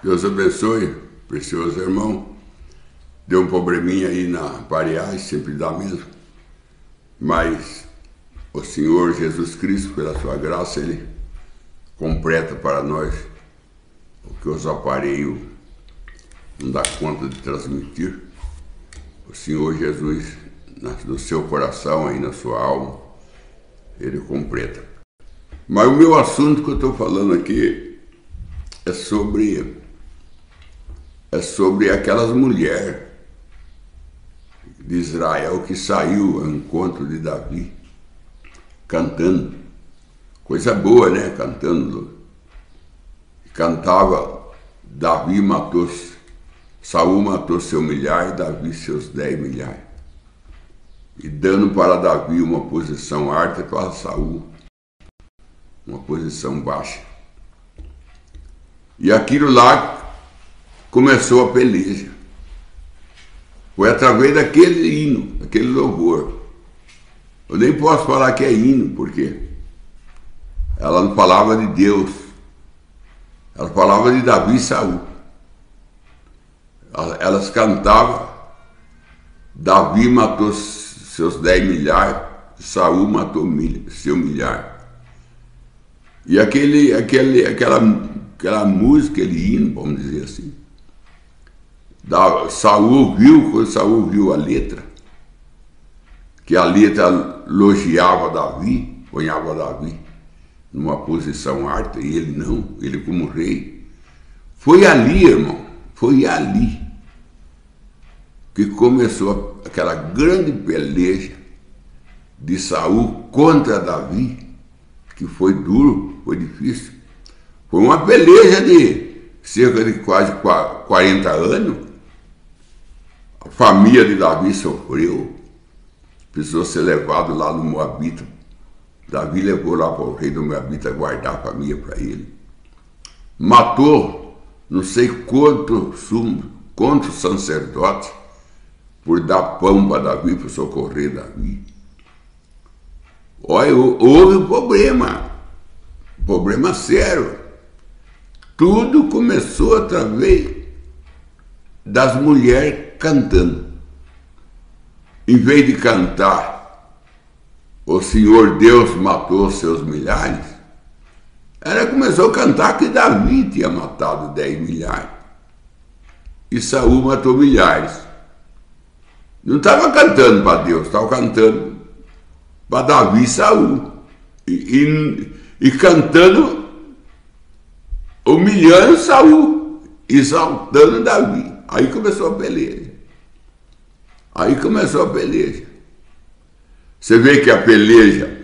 Deus abençoe, precioso irmão. Deu um probleminha aí na aparelhagem, sempre dá mesmo. Mas o Senhor Jesus Cristo, pela sua graça, Ele completa para nós o que os aparelhos não dá conta de transmitir. O Senhor Jesus, no seu coração e na sua alma, Ele completa. Mas o meu assunto que eu estou falando aqui é sobre aquelas mulheres de Israel que saiu ao encontro de Davi, cantando. Coisa boa, né? Cantando. Cantava, Saul matou seu milhar e Davi seus 10 milhares. E dando para Davi uma posição alta para Saul uma posição baixa. E aquilo lá começou a peleja. Foi através daquele hino, aquele louvor. Eu nem posso falar que é hino, porque ela não falava de Deus. Ela falava de Davi e Saul. Elas cantavam, Davi matou seus 10 milhares, Saul matou seu milhar. E aquela música, aquele hino, vamos dizer assim, quando Saul viu a letra, que a letra elogiava Davi, ponhava Davi numa posição alta, e ele não, ele como rei. Foi ali, irmão, foi ali que começou aquela grande peleja de Saul contra Davi, que foi duro, foi difícil. Foi uma peleja de cerca de quase 40 anos. A família de Davi sofreu, precisou ser levado lá no Moabita. Davi levou lá para o rei do Moabita guardar a família para ele. Matou não sei quantos sacerdotes por dar pão para Davi, por socorrer Davi. Olha, houve um problema sério. Tudo começou através das mulheres cantando. Em vez de cantar, o Senhor Deus matou seus milhares, ela começou a cantar que Davi tinha matado 10 milhares e Saul matou milhares. Não estava cantando para Deus, estava cantando para Davi e Saul. E cantando, humilhando Saul, exaltando Davi. Aí começou a peleja. Você vê que a peleja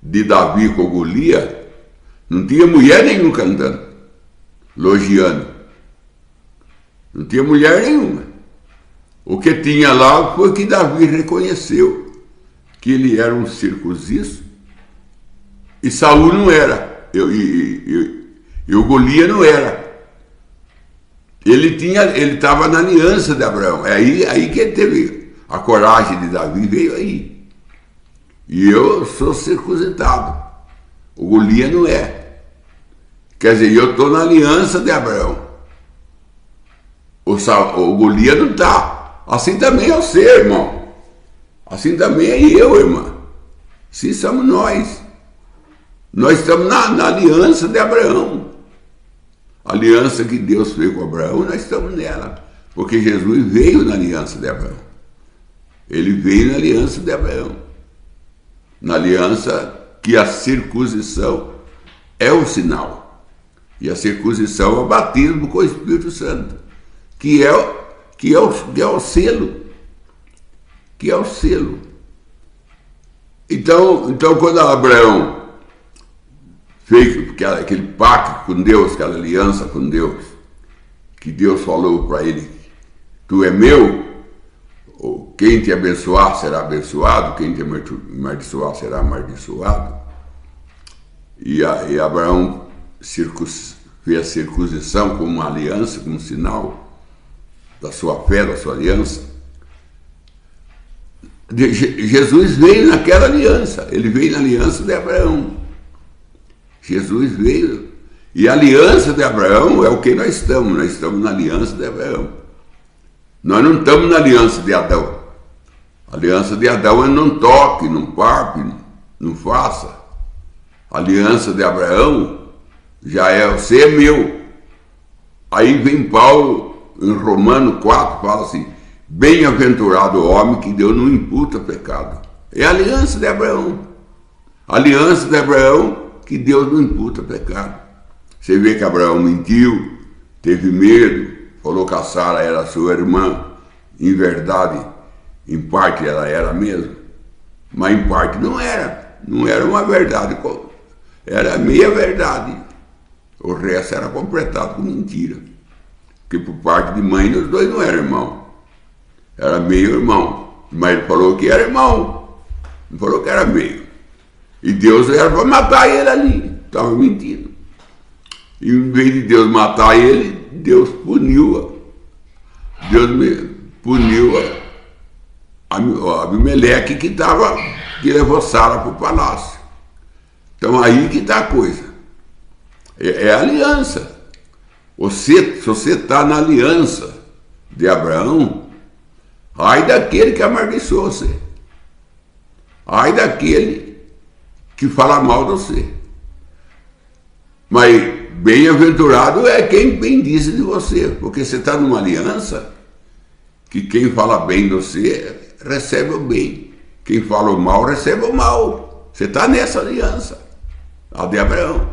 de Davi com Golias não tinha mulher nenhuma cantando, elogiando. Não tinha mulher nenhuma. O que tinha lá foi que Davi reconheceu que ele era um circunciso e Saul não era, e o Golias não era. Ele estava na aliança de Abraão. É aí que ele teve a coragem de Davi, veio aí. E eu sou circuncidado. O Golias não é. Quer dizer, eu estou na aliança de Abraão. O Golias não está. Assim também é você, irmão. Assim também é eu, irmã. Assim somos nós. Nós estamos na aliança de Abraão. A aliança que Deus fez com Abraão, nós estamos nela. Porque Jesus veio na aliança de Abraão. Ele veio na aliança de Abraão. Na aliança que a circuncisão é o sinal. E a circuncisão é o batismo com o Espírito Santo. Que é o selo. Que é o selo. Então quando Abraão fez aquele pacto com Deus, aquela aliança com Deus, que Deus falou para ele, tu é meu, quem te abençoar será abençoado, quem te amaldiçoar será amaldiçoado. E Abraão fez a circuncisão como uma aliança, como um sinal da sua fé, da sua aliança. Jesus veio naquela aliança, ele veio na aliança de Abraão. Jesus veio E a aliança de Abraão é o que nós estamos na aliança de Abraão. Nós não estamos na aliança de Adão. A aliança de Adão é não toque, não parque, não faça. A aliança de Abraão já é, você é meu. Aí vem Paulo, em Romanos 4, fala assim, bem-aventurado o homem que Deus não imputa pecado. É a aliança de Abraão. A aliança de Abraão que Deus não imputa pecado. Você vê que Abraão mentiu, teve medo, falou que a Sara era sua irmã. Em verdade, em parte ela era mesmo, mas em parte não era. Não era uma verdade, era meia verdade. O resto era completado com mentira. Porque por parte de mãe, os dois não eram irmãos. Era meio irmão. Mas ele falou que era irmão. Não falou que era meio. E Deus era para matar ele ali. Estava mentindo. E em vez de Deus matar ele, Deus puniu. Deus puniu a Abimeleque que levou Sara para o palácio. Então aí que está a coisa. É a aliança. Se você está na aliança de Abraão, ai daquele que amaldiçoou você. Ai daquele que fala mal de você. Mas bem-aventurado é quem bendiz de você, porque você está numa aliança que quem fala bem de você recebe o bem. Quem fala o mal recebe o mal. Você está nessa aliança, a de Abraão.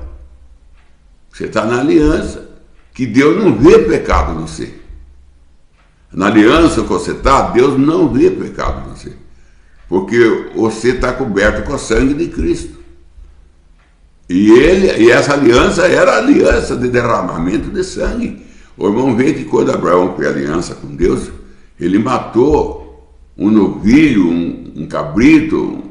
Você está na aliança que Deus não vê pecado em você. Na aliança que você está, Deus não vê pecado em você. Porque você está coberto com o sangue de Cristo. E essa aliança era a aliança de derramamento de sangue. O irmão vê que quando Abraão fez aliança com Deus, ele matou um novilho, um cabrito,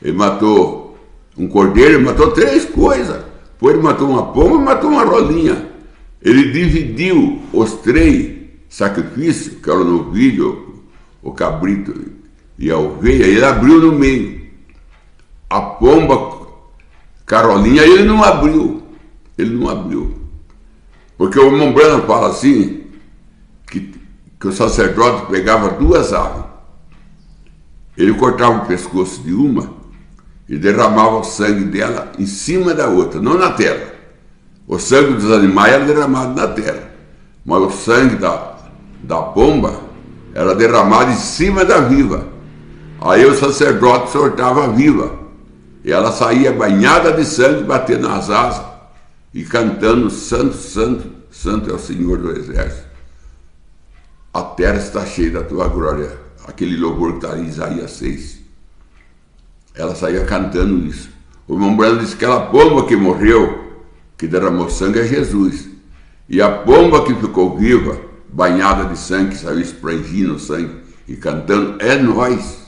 ele matou um cordeiro, ele matou 3 coisas. Depois ele matou uma pomba e matou uma rolinha. Ele dividiu os 3 sacrifícios, que era o novilho, o cabrito e a ovelha, ele abriu no meio. A pomba, Carolinha, ele não abriu. Ele não abriu. Porque o irmão Branham fala assim, que o sacerdote pegava 2 aves. Ele cortava o pescoço de uma e derramava o sangue dela em cima da outra, não na terra. O sangue dos animais era derramado na terra, mas o sangue da pomba era derramado em cima da viva. Aí o sacerdote soltava a viva. E ela saía banhada de sangue, batendo nas asas e cantando: Santo, Santo, Santo é o Senhor do Exército. A terra está cheia da tua glória. Aquele louvor que está em Isaías 6. Ela saía cantando isso. O irmão Branham disse que aquela pomba que morreu, que derramou sangue, é Jesus. E a pomba que ficou viva, banhada de sangue, que saiu espraigindo o sangue e cantando, é nós.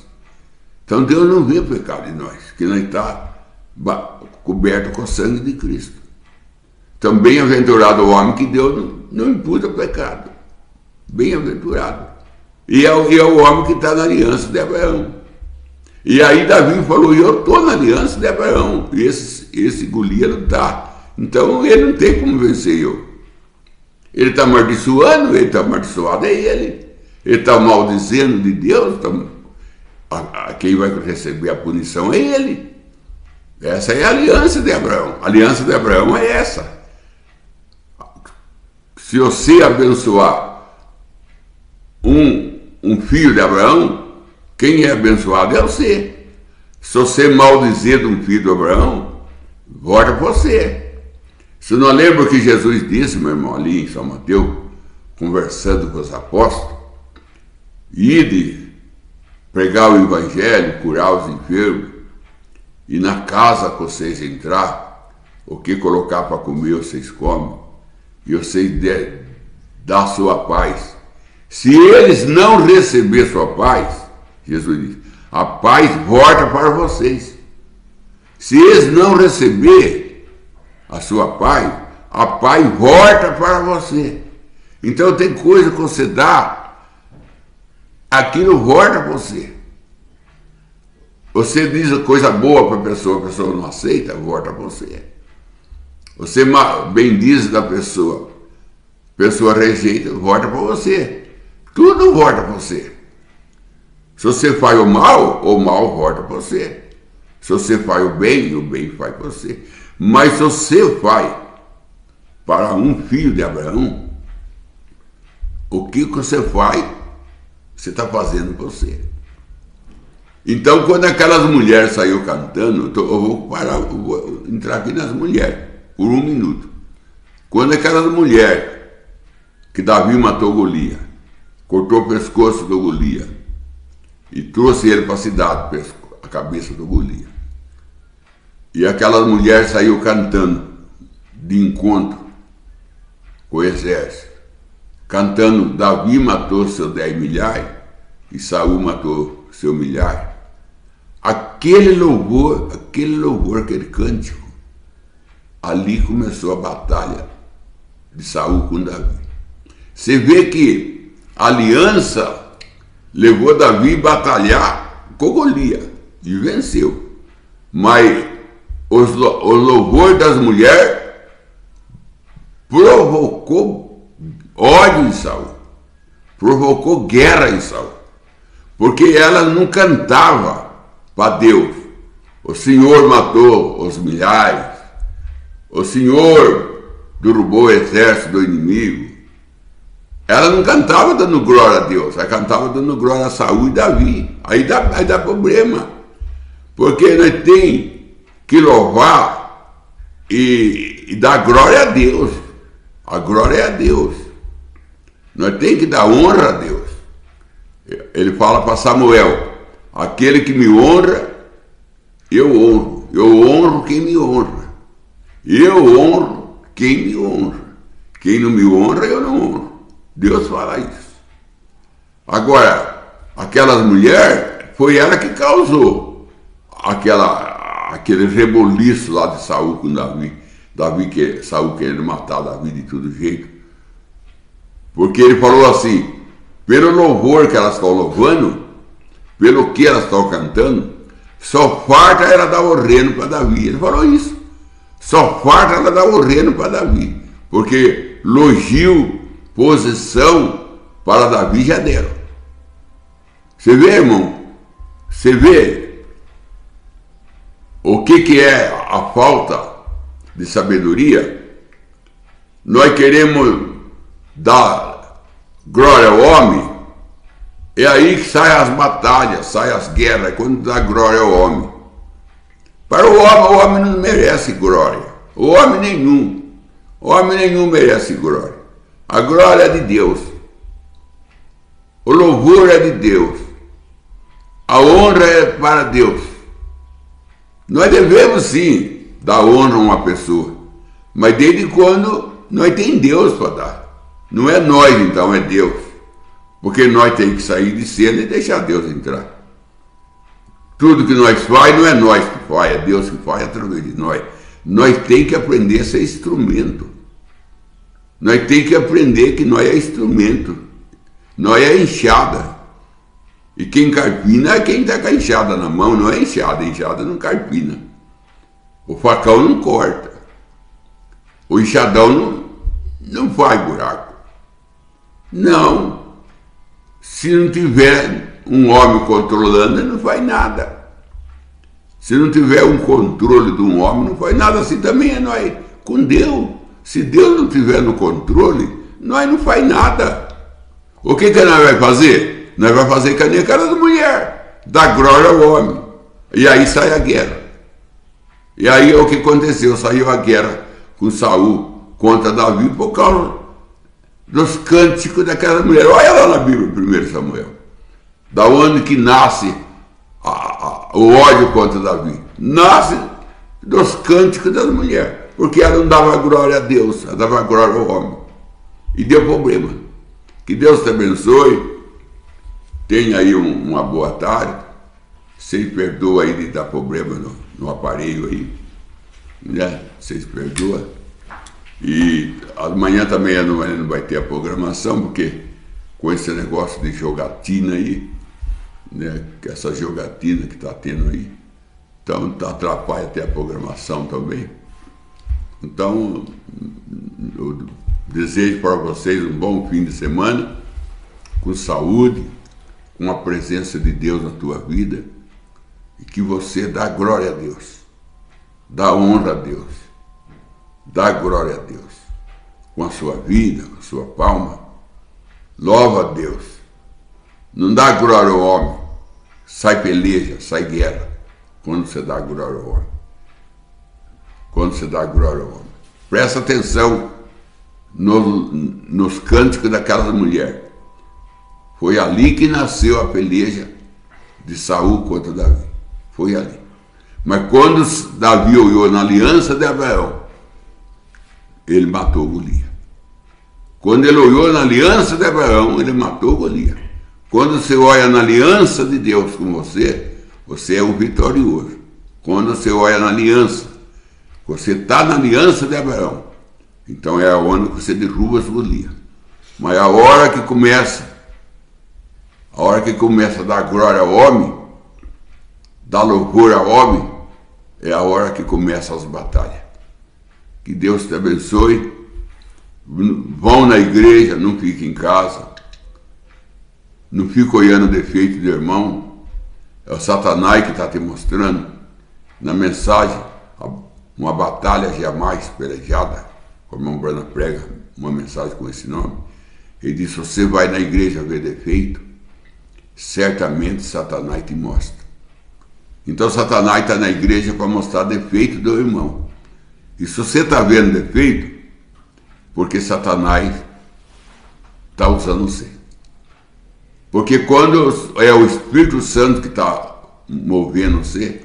Então Deus não vê pecado em nós, que nós está coberto com o sangue de Cristo. Então bem-aventurado o homem que Deus não imputa pecado. Bem-aventurado. E é o homem que está na aliança de Abraão. E aí Davi falou, eu estou na aliança de Abraão. E esse Golias não está. Então ele não tem como vencer eu. Ele está amaldiçoando, ele está amaldiçoado é ele. Ele está maldizendo de Deus, quem vai receber a punição é ele. Essa é a aliança de Abraão. A aliança de Abraão é essa. Se você abençoar um filho de Abraão, quem é abençoado é você. Se você maldizer um filho de Abraão, volta para você. Você não lembra o que Jesus disse, meu irmão, ali em São Mateus, conversando com os apóstolos? Ide pregar o evangelho, curar os enfermos, e na casa que vocês entrar, o que colocar para comer, vocês comem, e vocês dão sua paz. Se eles não receber sua paz, Jesus diz, a paz volta para vocês. Se eles não receber a sua paz, a paz volta para você. Então tem coisa que você dá, aquilo volta para você. Você diz coisa boa para a pessoa não aceita, volta para você. Você bendiz da pessoa, a pessoa rejeita, volta para você. Tudo volta para você. Se você faz o mal volta para você. Se você faz o bem faz para você. Mas se você faz para um filho de Abraão, o que você faz, você está fazendo para você. Então, quando aquelas mulheres saíram cantando, eu vou entrar aqui nas mulheres, por um minuto. Quando aquelas mulheres que Davi matou Golias, cortou o pescoço do Golias e trouxe ele para a cidade, a cabeça do Golias. E aquelas mulheres saíram cantando de encontro com o exército, cantando: Davi matou seus 10 milhares e Saul matou seu milhar. Aquele louvor, aquele cântico, ali começou a batalha de Saul com Davi. Você vê que a aliança levou Davi a batalhar com Golias e venceu. Mas o louvor das mulheres provocou ódio em Saul, provocou guerra em Saul, porque ela não cantava para Deus: o Senhor matou os milhares, o Senhor derrubou o exército do inimigo. Ela não cantava dando glória a Deus, ela cantava dando glória a Saul e Davi. Aí dá problema, porque nós temos que louvar e dar glória a Deus. A glória é a Deus. Nós temos que dar honra a Deus. Ele fala para Samuel: aquele que me honra, eu honro. Eu honro quem me honra. Eu honro quem me honra. Quem não me honra, eu não honro. Deus fala isso. Agora, aquelas mulheres, foi ela que causou aquele reboliço lá de Saul com Davi. Saul querendo matar Davi de todo jeito. Porque ele falou assim: pelo louvor que elas estão louvando, pelo que elas estão cantando, só farta ela dar o reino para Davi. Ele falou isso. Só farta ela dar o reino para Davi. Porque elogio, posição para Davi já deram. Você vê, irmão? Você vê o que é a falta de sabedoria? Nós queremos dar glória ao homem, é aí que saem as batalhas, saem as guerras, é quando dá glória ao homem. Para o homem não merece glória. O homem nenhum merece glória. A glória é de Deus. O louvor é de Deus. A honra é para Deus. Nós devemos sim dar honra a uma pessoa, mas desde quando nós temos Deus para dar. Não é nós então, é Deus. Porque nós temos que sair de cena e deixar Deus entrar. Tudo que nós faz não é nós que faz, é Deus que faz através de nós. Nós temos que aprender a ser instrumento. Nós temos que aprender que nós é instrumento. Nós é enxada. E quem carpina é quem está com a enxada na mão, não é enxada. A enxada não carpina. O facão não corta. O enxadão não faz buraco. Não. Se não tiver um homem controlando, ele não faz nada. Se não tiver um controle de um homem, não faz nada. Assim também é nós com Deus. Se Deus não tiver no controle, nós não faz nada. O que nós vai fazer? Nós vamos fazer que nem a cara da mulher, dar glória ao homem. E aí sai a guerra. E aí é o que aconteceu, saiu a guerra com Saul contra Davi por causa dos cânticos daquela mulher. Olha lá na Bíblia, 1 Samuel. Da onde que nasce o ódio contra Davi? Nasce dos cânticos das mulheres. Porque ela não dava glória a Deus, ela dava glória ao homem. E deu problema. Que Deus te abençoe. Tenha aí uma boa tarde. Vocês perdoam aí de dar problema no aparelho aí. Né? Vocês perdoam. E amanhã também não vai ter a programação, porque com esse negócio de jogatina aí, né? Essa jogatina que está tendo aí, então atrapalha até a programação também. Então, eu desejo para vocês um bom fim de semana, com saúde, com a presença de Deus na tua vida, e que você dá glória a Deus, dá honra a Deus, dá glória a Deus, com a sua vida, com a sua palma, louva a Deus, não dá glória ao homem, sai peleja, sai guerra, quando você dá glória ao homem, quando você dá glória ao homem. Presta atenção nos cânticos daquela mulher. Foi ali que nasceu a peleja de Saul contra Davi. Foi ali. Mas quando Davi olhou na aliança de Abraão, ele matou Golias. Quando ele olhou na aliança de Abraão, ele matou Golias. Quando você olha na aliança de Deus com você, você é um vitorioso. Quando você olha na aliança, você está na aliança de Abraão, então é a hora que você derruba as Golias. Mas a hora que começa a dar glória ao homem, dar louvor ao homem, é a hora que começam as batalhas. Que Deus te abençoe. Vão na igreja, não fiquem em casa. Não fique olhando o defeito do irmão. É o Satanás que está te mostrando na mensagem. Uma batalha jamais pelejada, como o irmão Brana prega uma mensagem com esse nome. Ele diz: você vai na igreja ver defeito, certamente Satanás te mostra. Então Satanás está na igreja para mostrar defeito do irmão. E se você está vendo defeito, porque Satanás está usando você. Porque quando é o Espírito Santo que está movendo você,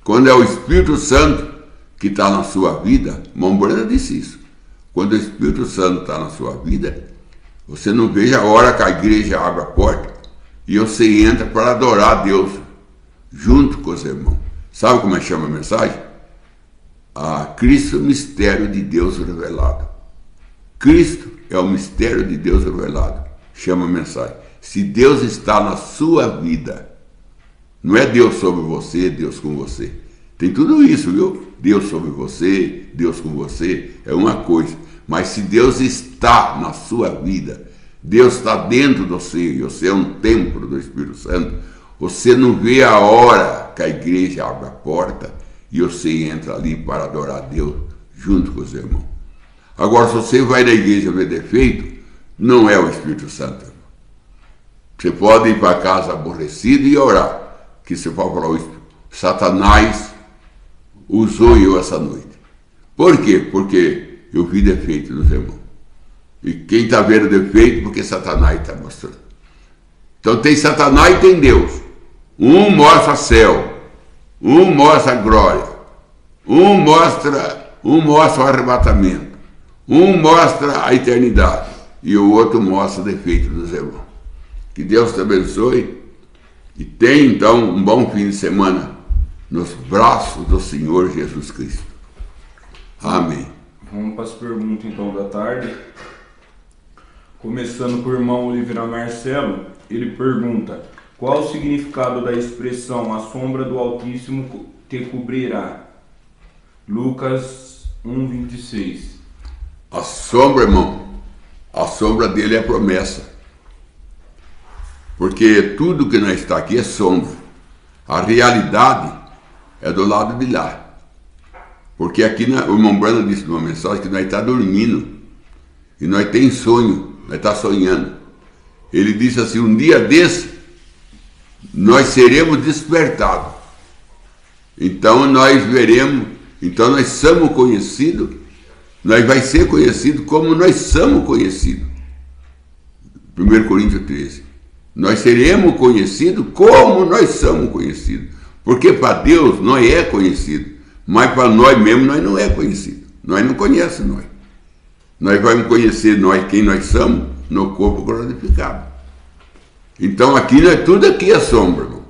quando é o Espírito Santo que está na sua vida, Mombrana disse isso. Quando o Espírito Santo está na sua vida, você não veja a hora que a igreja abre a porta e você entra para adorar a Deus junto com os irmãos. Sabe como é que chama a mensagem? Cristo, mistério de Deus revelado. Cristo é o mistério de Deus revelado. Chama a mensagem. Se Deus está na sua vida, não é Deus sobre você, Deus com você. Tem tudo isso, viu? Deus sobre você, Deus com você, é uma coisa. Mas se Deus está na sua vida, Deus está dentro de você, e você é um templo do Espírito Santo, você não vê a hora que a igreja abre a porta e você entra ali para adorar a Deus junto com os irmãos. Agora, se você vai na igreja ver defeito, não é o Espírito Santo. Você pode ir para casa aborrecido e orar, que você pode falar: Satanás usou eu essa noite. Por quê? Porque eu vi defeito nos irmãos. E quem está vendo defeito, porque Satanás está mostrando. Então tem Satanás e tem Deus. Um mostra céu, um mostra glória, um mostra o arrebatamento, um mostra a eternidade e o outro mostra o defeito dos irmãos. Que Deus te abençoe e tenha então um bom fim de semana nos braços do Senhor Jesus Cristo. Amém. Vamos para as perguntas então da tarde. Começando com o irmão Oliveira Marcelo, ele pergunta: qual o significado da expressão "a sombra do Altíssimo te cobrirá"? Lucas 1:26. A sombra, irmão, a sombra dele é a promessa. Porque tudo que nós está aqui é sombra. A realidade é do lado de lá. Porque aqui o irmão Brana disse numa mensagem que nós está dormindo e nós tem sonho, nós está sonhando. Ele disse assim: um dia desse nós seremos despertados. Então nós veremos, então nós somos conhecidos, nós vai ser conhecido como nós somos conhecidos. 1 Coríntios 13. Nós seremos conhecidos como nós somos conhecidos. Porque para Deus nós é conhecido, mas para nós mesmos nós não é conhecido. Nós não conhecemos nós. Nós vamos conhecer quem nós somos no corpo glorificado. Então aqui tudo aqui é sombra, irmão.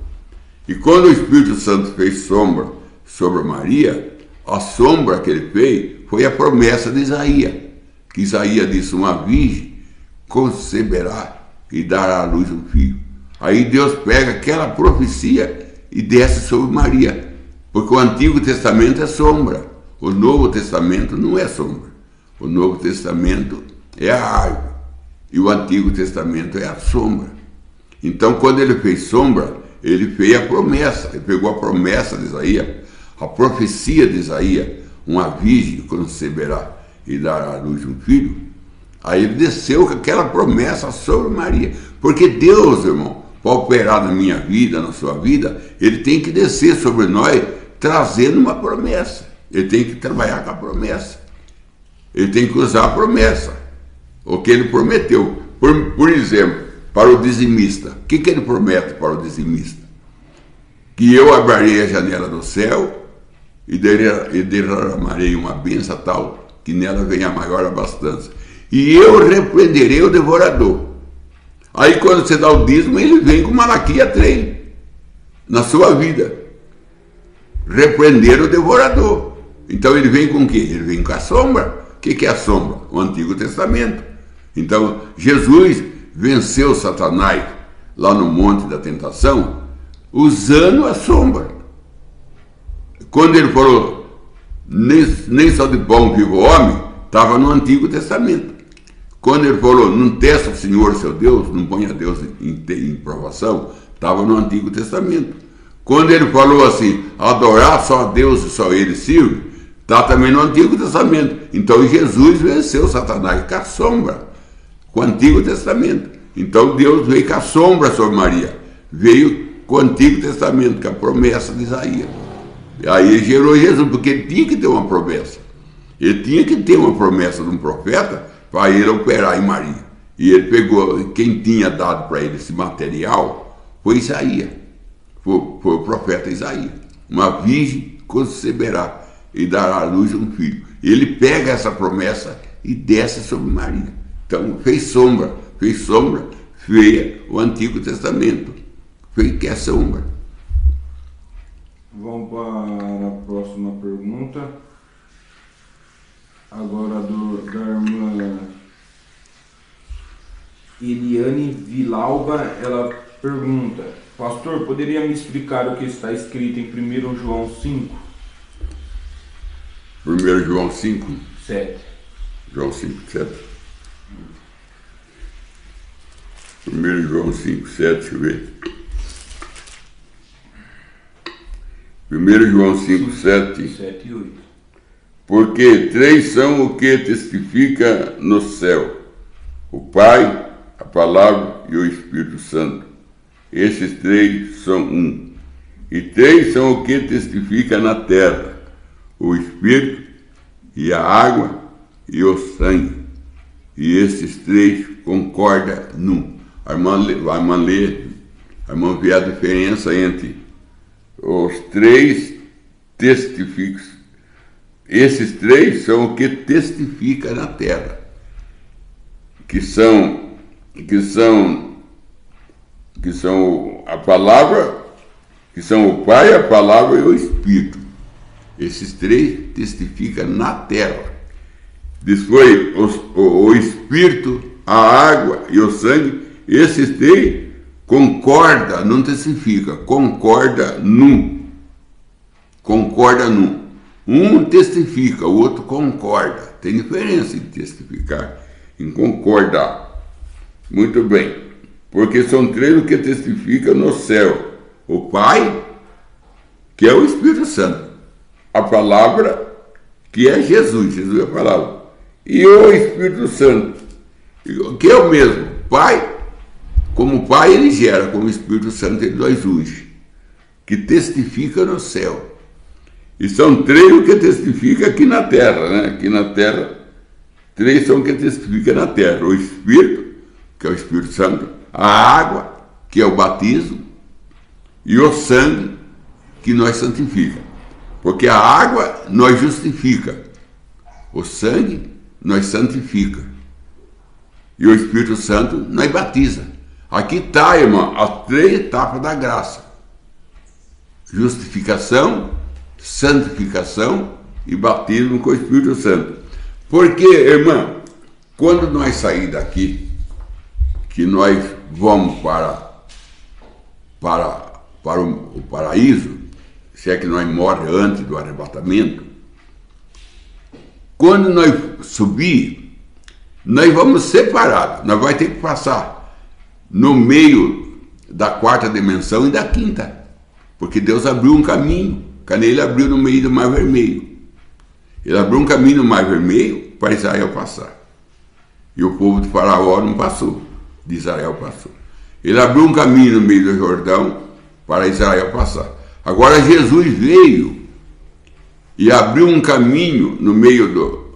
E quando o Espírito Santo fez sombra sobre Maria, a sombra que ele fez foi a promessa de Isaías. Que Isaías disse: uma virgem conceberá e dará à luz um filho. Aí Deus pega aquela profecia e desce sobre Maria. Porque o Antigo Testamento é sombra, O Novo Testamento não é sombra. O Novo Testamento é a árvore. E o Antigo Testamento é a sombra. Então, quando ele fez sombra, ele fez a promessa. Ele pegou a promessa de Isaías, a profecia de Isaías, uma virgem conceberá e dará à luz um filho. Aí ele desceu com aquela promessa sobre Maria. Porque Deus, irmão, para operar na minha vida, na sua vida, ele tem que descer sobre nós, trazendo uma promessa. Ele tem que trabalhar com a promessa. Ele tem que usar a promessa. O que ele prometeu. Por exemplo, para o dizimista. O que ele promete para o dizimista? Que eu abrirei a janela do céu e derramarei uma bênção tal que nela venha maior abastança. E eu repreenderei o devorador. Aí quando você dá o dízimo, ele vem com Malaquias 3 na sua vida. Repreender o devorador. Então ele vem com o quê? Ele vem com a sombra. O que é a sombra? O Antigo Testamento. Então Jesus venceu Satanás lá no Monte da Tentação usando a sombra. Quando ele falou, nem só de pão vive o homem, estava no Antigo Testamento. Quando ele falou, não testa o Senhor seu Deus, não ponha Deus em provação, estava no Antigo Testamento. Quando ele falou assim, adorar só a Deus e só ele sirve, está também no Antigo Testamento. Então Jesus venceu Satanás com a sombra, com o Antigo Testamento. Então Deus veio com a sombra sobre Maria, veio com o Antigo Testamento, com a promessa de Isaías. E aí gerou Jesus, porque ele tinha que ter uma promessa. Ele tinha que ter uma promessa de um profeta para ele operar em Maria. E ele pegou, quem tinha dado para ele esse material foi Isaías, foi o profeta Isaías. Uma virgem conceberá e dará à luz um filho. Ele pega essa promessa e desce sobre Maria. Então fez sombra, fez o Antigo Testamento, fez que é sombra. Vamos para a próxima pergunta. Agora da irmã Eliane Vilauba, ela pergunta: pastor, poderia me explicar o que está escrito em 1 João 5? 1 João 5? 7. João 5, 7. 1 João 5, 7, deixa eu ver. 1 João 5, 7. 7 e 8. Porque 3 são o que testifica no céu: o Pai, a Palavra e o Espírito Santo. Esses 3 são um. E 3 são o que testifica na terra: o Espírito e a água e o sangue. E esses 3 concordam num. A irmã vê a diferença entre os 3 testificam. Esses 3 são o que testifica na terra, que são a palavra, que são o Pai, a Palavra e o Espírito. Esses 3 testificam na terra. Depois o Espírito, a água e o sangue. Esses 3 concorda, não testifica, concorda num. Concorda num. Um testifica, o outro concorda. Tem diferença em testificar, em concordar. Muito bem. Porque são 3 que testificam no céu: o Pai, que é o Espírito Santo, a Palavra, que é Jesus, Jesus é a Palavra, e o Espírito Santo, que é o mesmo. Pai, como Pai ele gera, como Espírito Santo ele nós unge, que testifica no céu. E são 3 que testificam aqui na terra, né? Aqui na terra, 3 são que testificam na terra: o Espírito, que é o Espírito Santo, a água, que é o batismo, e o sangue, que nós santifica. Porque a água nós justifica, o sangue nós santifica, e o Espírito Santo nós batiza. Aqui está, irmão, as 3 etapas da graça: justificação, santificação e batismo com o Espírito Santo. Porque, irmã, quando nós sair daqui, que nós vamos para o paraíso, se é que nós morremos antes do arrebatamento, quando nós subir, nós vamos separados. Nós vamos ter que passar no meio da quarta dimensão e da quinta. Porque Deus abriu um caminho. Ele abriu no meio do Mar Vermelho. Ele abriu um caminho no Mar Vermelho para Israel passar. E o povo de Faraó não passou. De Israel passou. Ele abriu um caminho no meio do Jordão para Israel passar. Agora Jesus veio e abriu um caminho no meio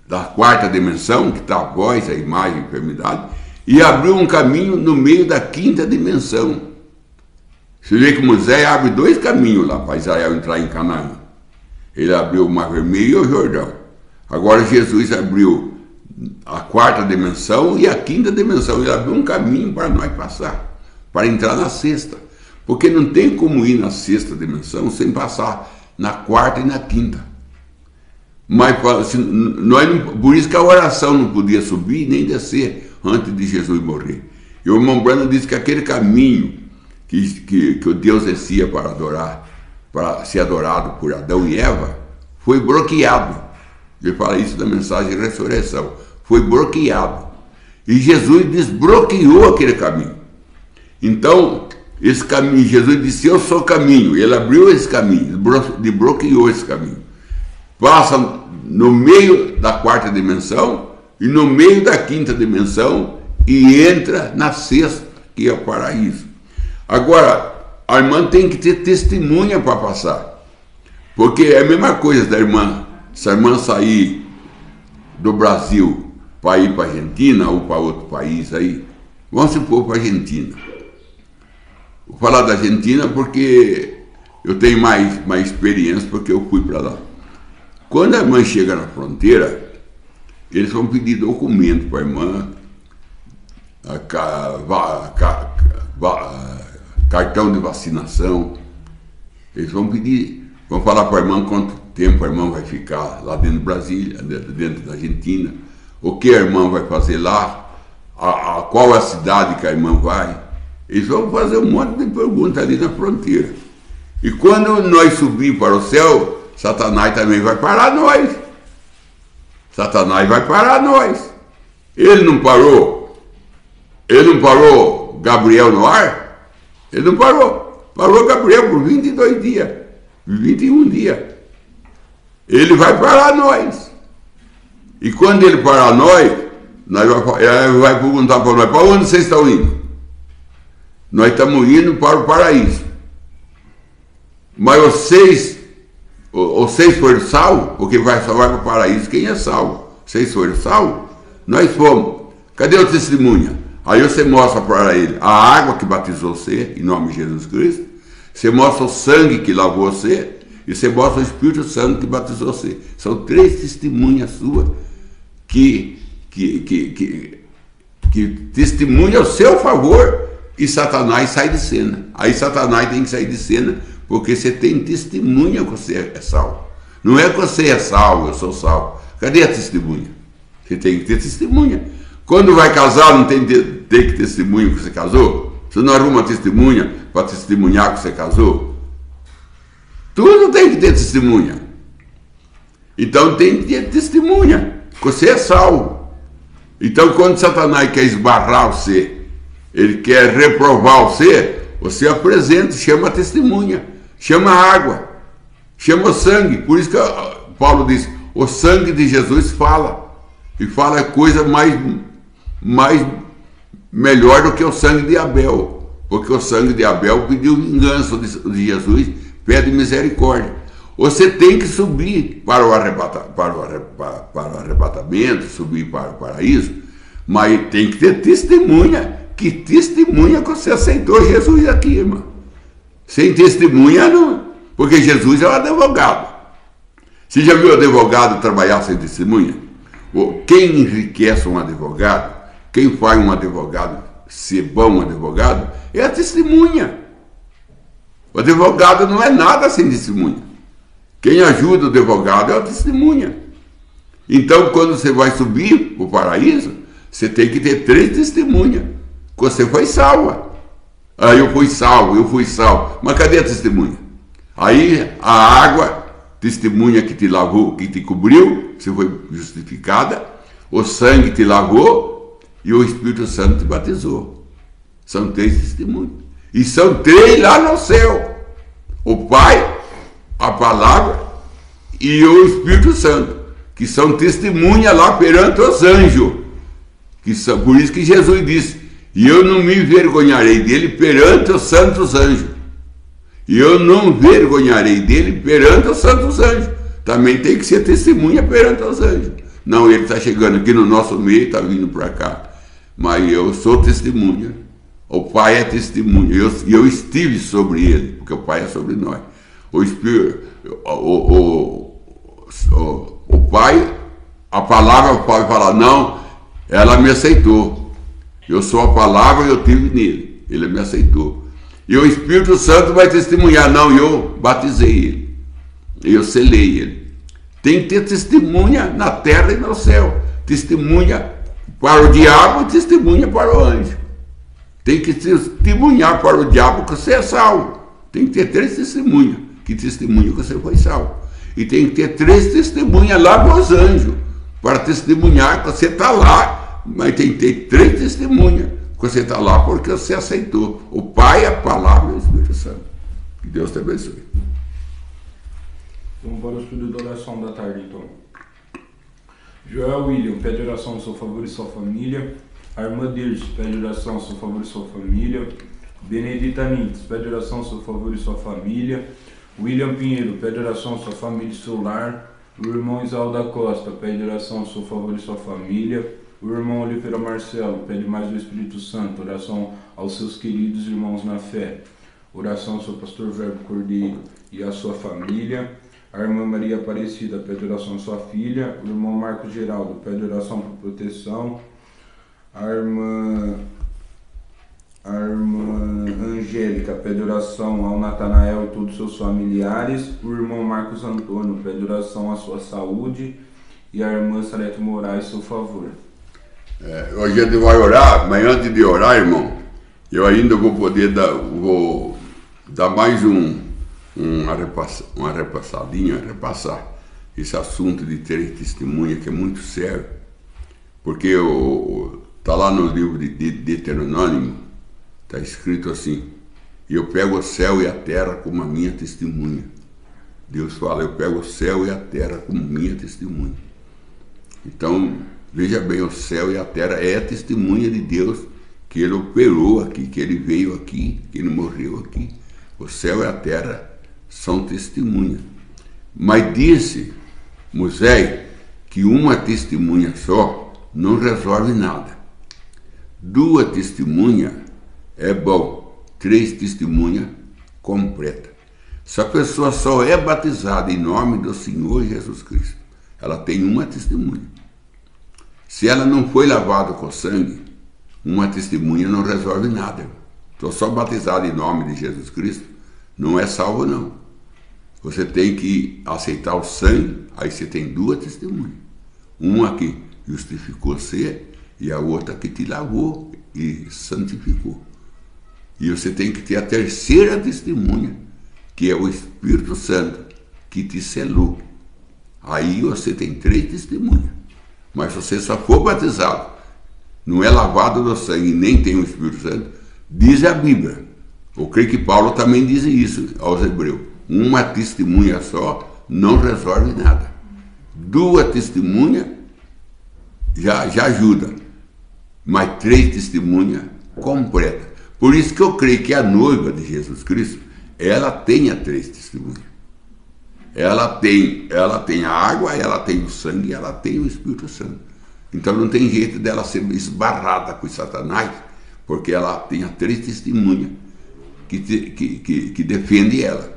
da quarta dimensão, que está a voz, a imagem, a enfermidade, e abriu um caminho no meio da quinta dimensão. Você vê que Moisés abre 2 caminhos lá para Israel entrar em Canaã. Ele abriu o Mar Vermelho e o Jordão. Agora Jesus abriu a quarta dimensão e a quinta dimensão. Ele abriu um caminho para nós passar, para entrar na sexta. Porque não tem como ir na sexta dimensão sem passar na quarta e na quinta. Mas por isso que a oração não podia subir nem descer antes de Jesus morrer. E o irmão Branham disse que aquele caminho que o Deus descia para adorar, para ser adorado por Adão e Eva, foi bloqueado. Ele fala isso na mensagem de ressurreição. Foi bloqueado. E Jesus desbloqueou aquele caminho. Então, esse caminho, Jesus disse, eu sou o caminho. Ele abriu esse caminho, desbloqueou esse caminho. Passa no meio da quarta dimensão e no meio da quinta dimensão e entra na sexta, que é o paraíso. Agora, a irmã tem que ter testemunha para passar. Porque é a mesma coisa da irmã. Se a irmã sair do Brasil para ir para a Argentina ou para outro país aí, vamos supor para a Argentina. Vou falar da Argentina porque eu tenho mais experiência, porque eu fui para lá. Quando a irmã chega na fronteira, eles vão pedir documento para a irmã, cartão de vacinação. Eles vão pedir, vão falar para a irmã quanto tempo a irmã vai ficar lá dentro do Brasil, dentro da Argentina, o que a irmã vai fazer lá, qual a cidade que a irmã vai. Eles vão fazer um monte de perguntas ali na fronteira. E quando nós subir para o céu, Satanás também vai parar nós. Satanás vai parar nós. Ele não parou Gabriel no ar? Ele não parou. Parou Gabriel por 22 dias, 21 dias. Ele vai parar nós. E quando ele parar nós, ele vai perguntar para nós, para onde vocês estão indo? Nós estamos indo para o paraíso. Mas vocês foram salvos? Porque só vai para o paraíso quem é salvo. Vocês foram salvos? Nós fomos. Cadê o testemunha? Aí você mostra para ele a água que batizou você, em nome de Jesus Cristo. Você mostra o sangue que lavou você. E você mostra o Espírito Santo que batizou você. São 3 testemunhas suas que testemunham ao seu favor. E Satanás sai de cena. Aí Satanás tem que sair de cena, porque você tem testemunha que você é salvo. Não é que você é salvo, eu sou salvo. Cadê a testemunha? Você tem que ter testemunha. Quando vai casar, não tem que ter testemunha que você casou? Você não arruma testemunha para testemunhar que você casou? Tudo tem que ter testemunha. Então tem que ter testemunha que você é salvo. Então quando Satanás quer esbarrar você, ele quer reprovar você apresenta, chama a testemunha, chama a água, chama o sangue. Por isso que Paulo diz, o sangue de Jesus fala. E fala coisa melhor do que o sangue de Abel. Porque o sangue de Abel pediu vingança de Jesus, pede misericórdia. Você tem que subir para o arrebatamento, subir para o paraíso, mas tem que ter testemunha. Que testemunha que você aceitou Jesus aqui, irmão. Sem testemunha, não. Porque Jesus é um advogado. Você já viu advogado trabalhar sem testemunha? Quem enriquece um advogado, quem faz um advogado ser bom advogado, é a testemunha. O advogado não é nada sem testemunha. Quem ajuda o advogado é a testemunha. Então, quando você vai subir para o paraíso, você tem que ter 3 testemunhas. Você foi salva. Aí eu fui salvo. Mas cadê a testemunha? Aí a água testemunha que te lavou, que te cobriu, você foi justificada, o sangue te lavou e o Espírito Santo te batizou. São 3 testemunhas. E são 3 lá no céu. O Pai, a Palavra e o Espírito Santo, que são testemunhas lá perante os anjos. Por isso que Jesus disse, e eu não me envergonharei dele perante os santos anjos. E eu não vergonharei dele perante os santos anjos. Também tem que ser testemunha perante os anjos. Não, ele está chegando aqui no nosso meio, está vindo para cá. Mas eu sou testemunha. O Pai é testemunha. E eu estive sobre ele, porque o Pai é sobre nós. O Espírito, o Pai, a palavra pode falar, não, ela me aceitou. Eu sou a palavra e eu tive nele. Ele me aceitou. E o Espírito Santo vai testemunhar, não, eu batizei ele. Eu selei ele. Tem que ter testemunha na terra e no céu. Testemunha para o diabo e testemunha para o anjo. Tem que testemunhar para o diabo que você é salvo. Tem que ter 3 testemunhas, que testemunham que você foi salvo. E tem que ter 3 testemunhas lá nos anjos, para testemunhar que você está lá. Mas tem que ter 3 testemunhas que você está lá porque você aceitou o Pai, a Palavra e o Espírito Santo. Que Deus te abençoe. Vamos para o estudo da oração da tarde, então. Joel William pede oração ao seu favor e sua família. A irmã Dirce pede oração ao seu favor e sua família. Benedita Nitz pede oração ao seu favor e sua família. William Pinheiro pede oração à sua família e seu lar. O irmão Isalda Costa pede oração ao seu favor e sua família. O irmão Oliveira Marcelo pede mais do Espírito Santo, oração aos seus queridos irmãos na fé. Oração ao seu pastor Verbo Cordeiro e à sua família. A irmã Maria Aparecida pede oração à sua filha. O irmão Marcos Geraldo pede oração por proteção. A irmã Angélica pede oração ao Natanael e todos os seus familiares. O irmão Marcos Antônio pede oração à sua saúde. E a irmã Salete Moraes, seu favor. Hoje a gente vai orar, mas antes de orar, irmão, eu ainda vou poder dar mais repassar esse assunto de 3 testemunhas, que é muito sério, porque está lá no livro de Deuteronômio, está escrito assim, e eu pego o céu e a terra como a minha testemunha. Deus fala, eu pego o céu e a terra como minha testemunha. Então, veja bem, o céu e a terra é a testemunha de Deus, que ele operou aqui, que ele veio aqui, que ele morreu aqui. O céu e a terra são testemunhas. Mas disse Moisés que uma testemunha só não resolve nada. 2 testemunhas é bom, 3 testemunhas completa. Se a pessoa só é batizada em nome do Senhor Jesus Cristo, ela tem uma testemunha. Se ela não foi lavada com sangue, uma testemunha não resolve nada. Estou só batizado em nome de Jesus Cristo, não é salvo não. Você tem que aceitar o sangue, aí você tem 2 testemunhas. Uma que justificou você e a outra que te lavou e santificou. E você tem que ter a 3ª testemunha, que é o Espírito Santo, que te selou. Aí você tem 3 testemunhas. Mas se você só for batizado, não é lavado no sangue, nem tem o Espírito Santo, diz a Bíblia. Eu creio que Paulo também diz isso aos Hebreus. Uma testemunha só não resolve nada. 2 testemunhas já ajuda. Mas 3 testemunhas completa. Por isso que eu creio que a noiva de Jesus Cristo, ela tenha 3 testemunhas. Ela tem a água, ela tem o sangue e ela tem o Espírito Santo. Então não tem jeito dela ser esbarrada com Satanás, porque ela tem a 3 testemunhas que defende ela.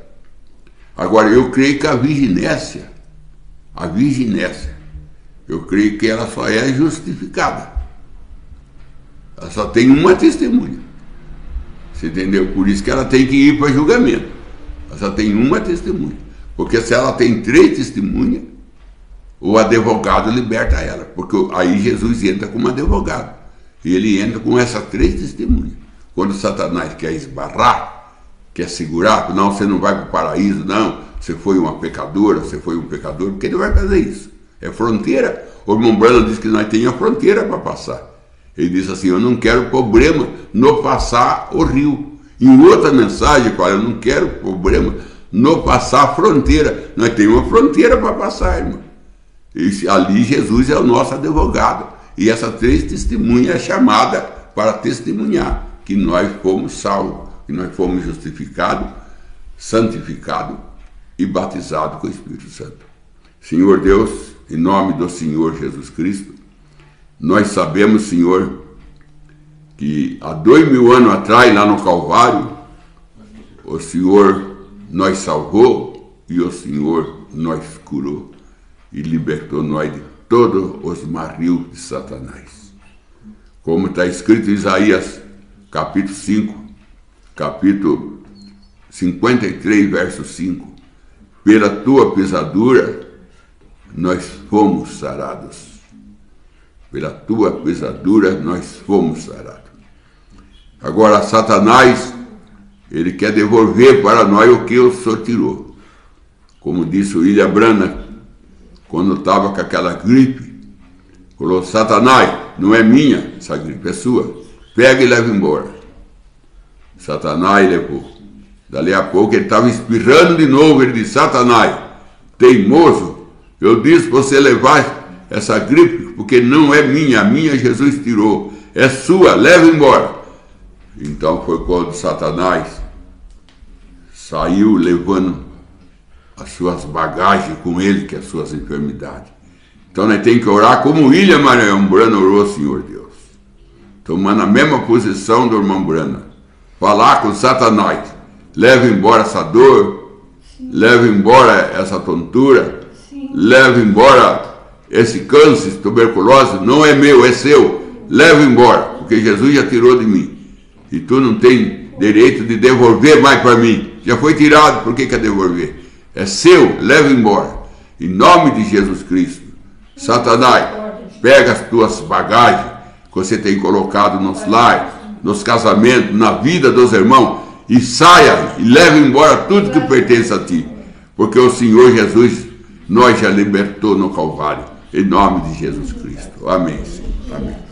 Agora, eu creio que a virginécia, eu creio que ela só é justificada. Ela só tem uma testemunha. Você entendeu? Por isso que ela tem que ir para julgamento. Ela só tem uma testemunha. Porque se ela tem 3 testemunhas, o advogado liberta ela. Porque aí Jesus entra como advogado. E ele entra com essas 3 testemunhas. Quando Satanás quer esbarrar, quer segurar, não, você não vai para o paraíso, não, você foi uma pecadora, você foi um pecador, porque ele vai fazer isso. É fronteira. O irmão Branham diz que nós temos a fronteira para passar. Ele diz assim, eu não quero problema no passar o rio. Em outra mensagem, fala, eu não quero problema no passar a fronteira. Nós temos uma fronteira para passar, irmão. E ali Jesus é o nosso advogado. E essa 3 testemunhas é chamada para testemunhar que nós fomos salvos, que nós fomos justificados, santificados e batizados com o Espírito Santo. Senhor Deus, em nome do Senhor Jesus Cristo, nós sabemos, Senhor, que há 2000 anos atrás, lá no Calvário, o Senhor nos salvou e o Senhor nos curou e libertou nós de todos os marrios de Satanás. Como está escrito em Isaías, capítulo 5, capítulo 53, verso 5, pela tua pisadura nós fomos sarados. Pela tua pisadura nós fomos sarados. Agora, Satanás, ele quer devolver para nós o que o Senhor tirou. Como disse o William Branham, quando estava com aquela gripe, falou, Satanás, não é minha, essa gripe é sua. Pega e leva embora. Satanás levou. Dali a pouco ele estava espirrando de novo, ele disse, Satanás, teimoso, eu disse para você levar essa gripe, porque não é minha, a minha Jesus tirou, é sua, leva embora. Então foi quando Satanás saiu levando as suas bagagens com ele, que é as suas enfermidades. Então nós temos que orar como William Marion Branham orou, Senhor Deus, tomando a mesma posição do irmão Branham, falar com Satanás, leva embora essa dor, leva embora essa tontura, leva embora esse câncer, tuberculose, não é meu, é seu, leva embora, porque Jesus já tirou de mim, e tu não tem direito de devolver mais para mim, já foi tirado, por que quer devolver? É seu, leva embora, em nome de Jesus Cristo. Satanás, pega as tuas bagagens que você tem colocado nos lares, nos casamentos, na vida dos irmãos, e saia e leve embora tudo que pertence a ti, porque o Senhor Jesus nós já libertou no Calvário, em nome de Jesus Cristo. Amém, Senhor. Amém.